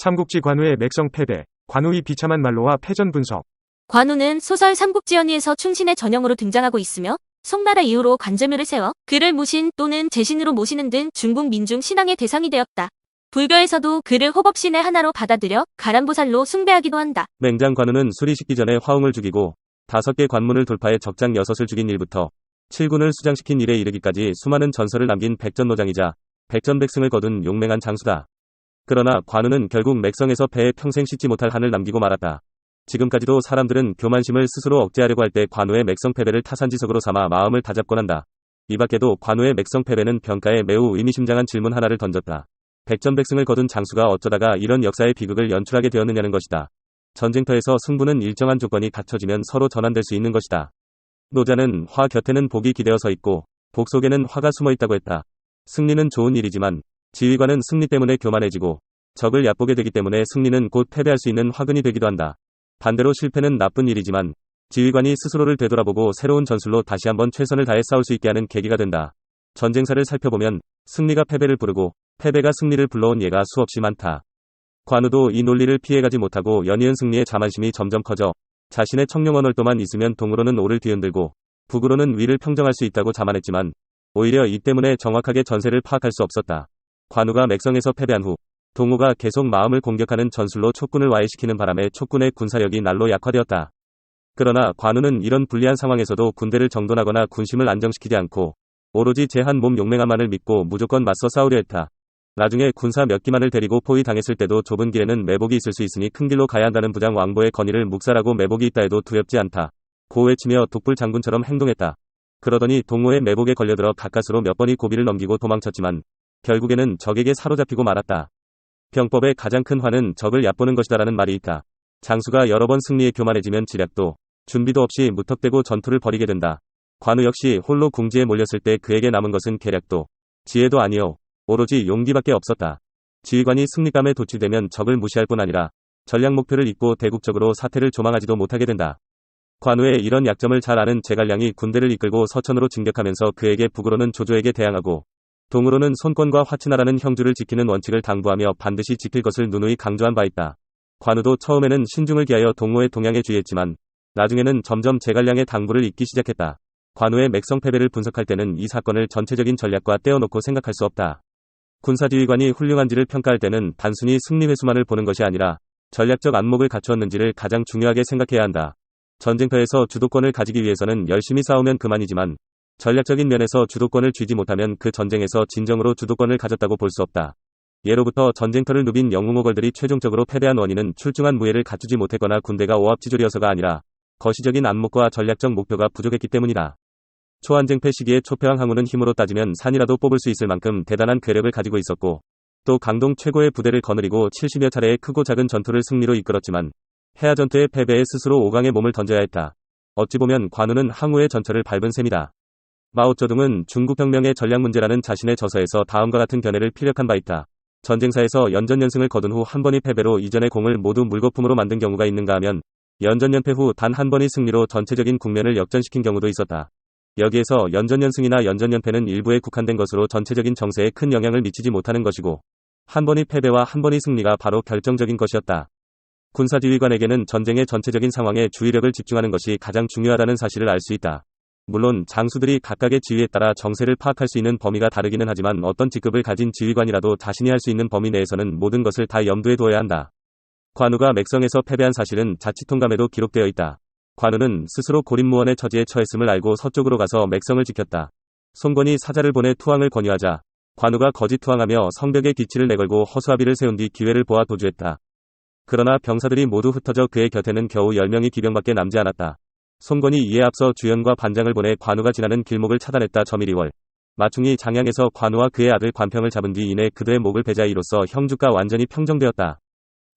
삼국지 관우의 맥성 패배, 관우의 비참한 말로와 패전 분석. 관우는 소설 삼국지연의에서 충신의 전형으로 등장하고 있으며 송나라 이후로 관제묘를 세워 그를 무신 또는 제신으로 모시는 등 중국 민중 신앙의 대상이 되었다. 불교에서도 그를 호법신의 하나로 받아들여 가람보살로 숭배하기도 한다. 맹장 관우는 수리식기 전에 화웅을 죽이고 5개 관문을 돌파해 적장 6을 죽인 일부터 7군을 수장시킨 일에 이르기까지 수많은 전설을 남긴 백전노장이자 백전백승을 거둔 용맹한 장수다. 그러나 관우는 결국 맥성에서 패해 평생 씻지 못할 한을 남기고 말았다. 지금까지도 사람들은 교만심을 스스로 억제하려고 할 때 관우의 맥성 패배를 타산지석으로 삼아 마음을 다잡곤 한다. 이 밖에도 관우의 맥성 패배는 병가에 매우 의미심장한 질문 하나를 던졌다. 백전백승을 거둔 장수가 어쩌다가 이런 역사의 비극을 연출하게 되었느냐는 것이다. 전쟁터에서 승부는 일정한 조건이 갖춰지면 서로 전환될 수 있는 것이다. 노자는 화 곁에는 복이 기대어 서 있고 복 속에는 화가 숨어 있다고 했다. 승리는 좋은 일이지만 지휘관은 승리 때문에 교만해지고 적을 얕보게 되기 때문에 승리는 곧 패배할 수 있는 화근이 되기도 한다. 반대로 실패는 나쁜 일이지만 지휘관이 스스로를 되돌아보고 새로운 전술로 다시 한번 최선을 다해 싸울 수 있게 하는 계기가 된다. 전쟁사를 살펴보면 승리가 패배를 부르고 패배가 승리를 불러온 예가 수없이 많다. 관우도 이 논리를 피해가지 못하고 연이은 승리의 자만심이 점점 커져 자신의 청룡 언월도만 있으면 동으로는 오를 뒤흔들고 북으로는 위를 평정할 수 있다고 자만했지만 오히려 이 때문에 정확하게 전세를 파악할 수 없었다. 관우가 맥성에서 패배한 후 동호가 계속 마음을 공격하는 전술로 촉군을 와해시키는 바람에 촉군의 군사력이 날로 약화되었다. 그러나 관우는 이런 불리한 상황에서도 군대를 정돈하거나 군심을 안정시키지 않고 오로지 제 한 몸 용맹함만을 믿고 무조건 맞서 싸우려 했다. 나중에 군사 몇 기만을 데리고 포위당했을 때도 좁은 길에는 매복이 있을 수 있으니 큰 길로 가야 한다는 부장 왕보의 건의를 묵살하고 매복이 있다 해도 두렵지 않다. 고 외치며 독불 장군처럼 행동했다. 그러더니 동호의 매복에 걸려들어 가까스로 몇 번이 고비를 넘기고 도망쳤지만 결국에는 적에게 사로잡히고 말았다. 병법의 가장 큰 화는 적을 얕보는 것이다라는 말이 있다. 장수가 여러 번 승리에 교만해지면 지략도 준비도 없이 무턱대고 전투를 벌이게 된다. 관우 역시 홀로 궁지에 몰렸을 때 그에게 남은 것은 계략도 지혜도 아니요 오로지 용기밖에 없었다. 지휘관이 승리감에 도취되면 적을 무시할 뿐 아니라 전략 목표를 잊고 대국적으로 사태를 조망하지도 못하게 된다. 관우의 이런 약점을 잘 아는 제갈량이 군대를 이끌고 서천으로 진격하면서 그에게 북으로는 조조에게 대항하고 동으로는 손권과 화친하라는 형주를 지키는 원칙을 당부하며 반드시 지킬 것을 누누이 강조한 바 있다. 관우도 처음에는 신중을 기하여 동호의 동향에 주의했지만 나중에는 점점 제갈량의 당부를 잊기 시작했다. 관우의 맥성 패배를 분석할 때는 이 사건을 전체적인 전략과 떼어놓고 생각할 수 없다. 군사지휘관이 훌륭한지를 평가할 때는 단순히 승리 횟수만을 보는 것이 아니라 전략적 안목을 갖추었는지를 가장 중요하게 생각해야 한다. 전쟁터에서 주도권을 가지기 위해서는 열심히 싸우면 그만이지만 전략적인 면에서 주도권을 쥐지 못하면 그 전쟁에서 진정으로 주도권을 가졌다고 볼 수 없다. 예로부터 전쟁터를 누빈 영웅모걸들이 최종적으로 패배한 원인은 출중한 무예를 갖추지 못했거나 군대가 오합지졸이어서가 아니라 거시적인 안목과 전략적 목표가 부족했기 때문이다. 초안쟁패 시기에 초패왕 항우는 힘으로 따지면 산이라도 뽑을 수 있을 만큼 대단한 괴력을 가지고 있었고 또 강동 최고의 부대를 거느리고 70여 차례의 크고 작은 전투를 승리로 이끌었지만 해아전투의 패배에 스스로 오강의 몸을 던져야 했다. 어찌 보면 관우는 항우의 전철을 밟은 셈이다. 마오쩌둥은 중국혁명의 전략 문제라는 자신의 저서에서 다음과 같은 견해를 피력한 바 있다. 전쟁사에서 연전연승을 거둔 후 한 번의 패배로 이전의 공을 모두 물거품으로 만든 경우가 있는가 하면 연전연패 후 단 한 번의 승리로 전체적인 국면을 역전시킨 경우도 있었다. 여기에서 연전연승이나 연전연패는 일부에 국한된 것으로 전체적인 정세에 큰 영향을 미치지 못하는 것이고 한 번의 패배와 한 번의 승리가 바로 결정적인 것이었다. 군사지휘관에게는 전쟁의 전체적인 상황에 주의력을 집중하는 것이 가장 중요하다는 사실을 알 수 있다. 물론 장수들이 각각의 지위에 따라 정세를 파악할 수 있는 범위가 다르기는 하지만 어떤 직급을 가진 지휘관이라도 자신이 할 수 있는 범위 내에서는 모든 것을 다 염두에 두어야 한다. 관우가 맥성에서 패배한 사실은 자치통감에도 기록되어 있다. 관우는 스스로 고립무원의 처지에 처했음을 알고 서쪽으로 가서 맥성을 지켰다. 송건이 사자를 보내 투항을 권유하자 관우가 거짓 투항하며 성벽에 기치를 내걸고 허수아비를 세운 뒤 기회를 보아 도주했다. 그러나 병사들이 모두 흩어져 그의 곁에는 겨우 10명의 기병밖에 남지 않았다. 송건이 이에 앞서 주연과 반장을 보내 관우가 지나는 길목을 차단했다. 점일이월 마충이 장양에서 관우와 그의 아들 관평을 잡은 뒤 이내 그들의 목을 베자 이로써 형주가 완전히 평정되었다.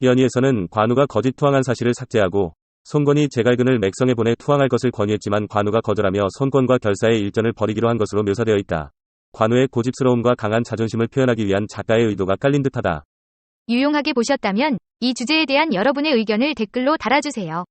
연의에서는 관우가 거짓 투항한 사실을 삭제하고 손권이 제갈근을 맥성에 보내 투항할 것을 권유했지만 관우가 거절하며 손권과 결사의 일전을 벌이기로 한 것으로 묘사되어 있다. 관우의 고집스러움과 강한 자존심을 표현하기 위한 작가의 의도가 깔린 듯하다. 유용하게 보셨다면 이 주제에 대한 여러분의 의견을 댓글로 달아주세요.